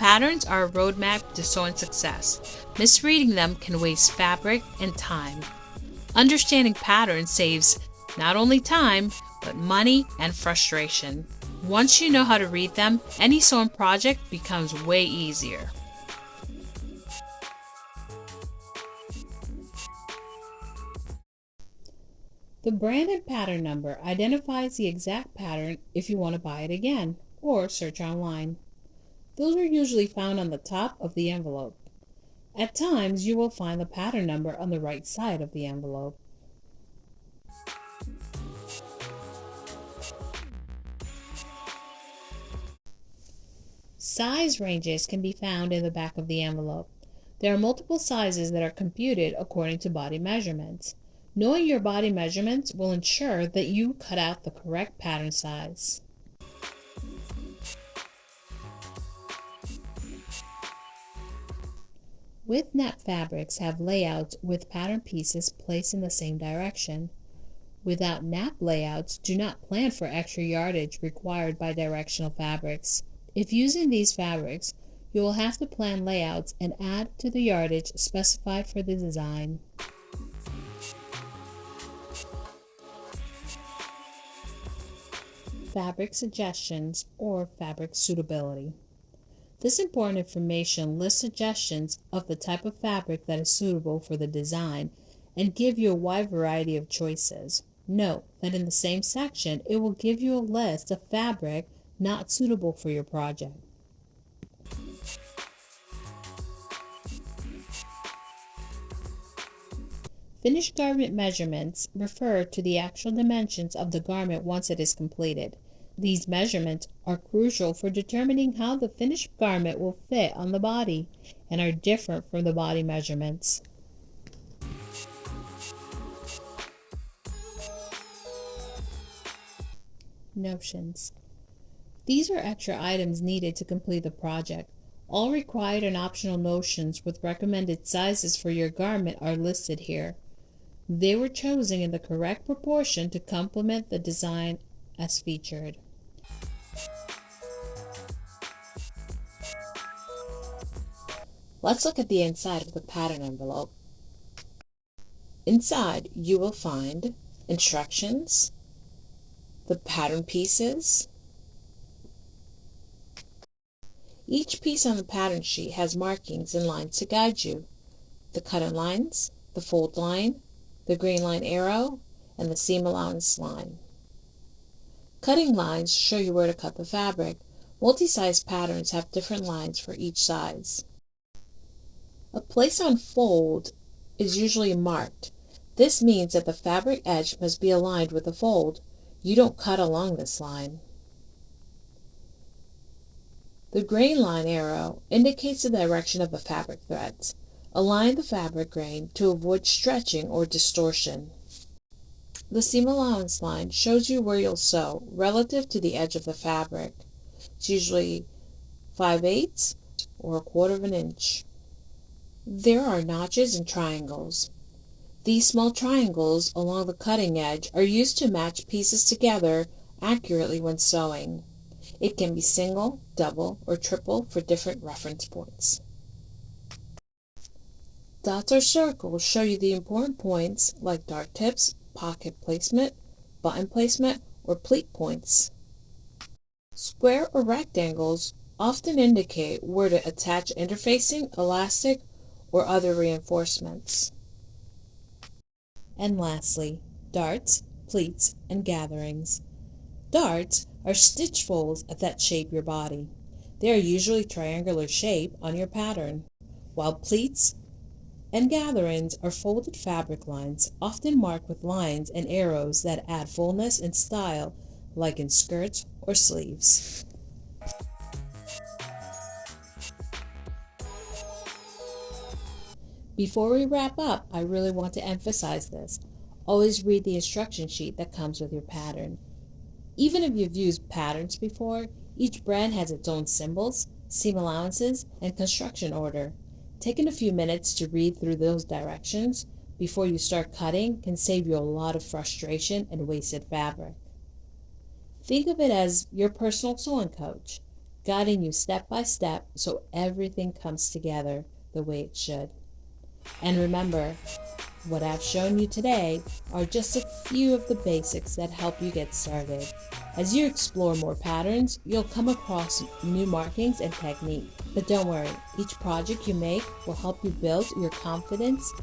Patterns are a roadmap to sewing success. Misreading them can waste fabric and time. Understanding patterns saves not only time, but money and frustration. Once you know how to read them, any sewing project becomes way easier. The brand and pattern number identifies the exact pattern if you want to buy it again or search online. Those are usually found on the top of the envelope. At times, you will find the pattern number on the right side of the envelope. Size ranges can be found in the back of the envelope. There are multiple sizes that are computed according to body measurements. Knowing your body measurements will ensure that you cut out the correct pattern size. With nap fabrics have layouts with pattern pieces placed in the same direction. Without nap layouts, do not plan for extra yardage required by directional fabrics. If using these fabrics, you will have to plan layouts and add to the yardage specified for the design. Fabric suggestions or fabric suitability. This important information lists suggestions of the type of fabric that is suitable for the design and give you a wide variety of choices. Note that in the same section, it will give you a list of fabric not suitable for your project. Finished garment measurements refer to the actual dimensions of the garment once it is completed. These measurements are crucial for determining how the finished garment will fit on the body and are different from the body measurements. Notions. These are extra items needed to complete the project. All required and optional notions with recommended sizes for your garment are listed here. They were chosen in the correct proportion to complement the design as featured. Let's look at the inside of the pattern envelope. Inside, you will find instructions, the pattern pieces. Each piece on the pattern sheet has markings and lines to guide you. The cut-in lines, the fold line, the green line arrow, and the seam allowance line. Cutting lines show you where to cut the fabric. Multi-size patterns have different lines for each size. A place on fold is usually marked. This means that the fabric edge must be aligned with the fold. You don't cut along this line. The grain line arrow indicates the direction of the fabric threads. Align the fabric grain to avoid stretching or distortion. The seam allowance line shows you where you'll sew relative to the edge of the fabric. It's usually 5/8 or 1/4 of an inch. There are notches and triangles. These small triangles along the cutting edge are used to match pieces together accurately when sewing. It can be single, double, or triple for different reference points. Dots or circles show you the important points like dart tips, pocket placement, button placement, or pleat points. Square or rectangles often indicate where to attach interfacing, elastic, or other reinforcements. And lastly, darts, pleats, and gatherings. Darts are stitch folds that shape your body. They are usually triangular shape on your pattern, while pleats and gatherings are folded fabric lines, often marked with lines and arrows that add fullness and style, like in skirts or sleeves. Before we wrap up, I really want to emphasize this. Always read the instruction sheet that comes with your pattern. Even if you've used patterns before, each brand has its own symbols, seam allowances, and construction order. Taking a few minutes to read through those directions before you start cutting can save you a lot of frustration and wasted fabric. Think of it as your personal sewing coach. guiding you step by step so everything comes together the way it should. And remember, what I've shown you today are just a few of the basics that help you get started. As you explore more patterns, you'll come across new markings and technique. But don't worry, each project you make will help you build your confidence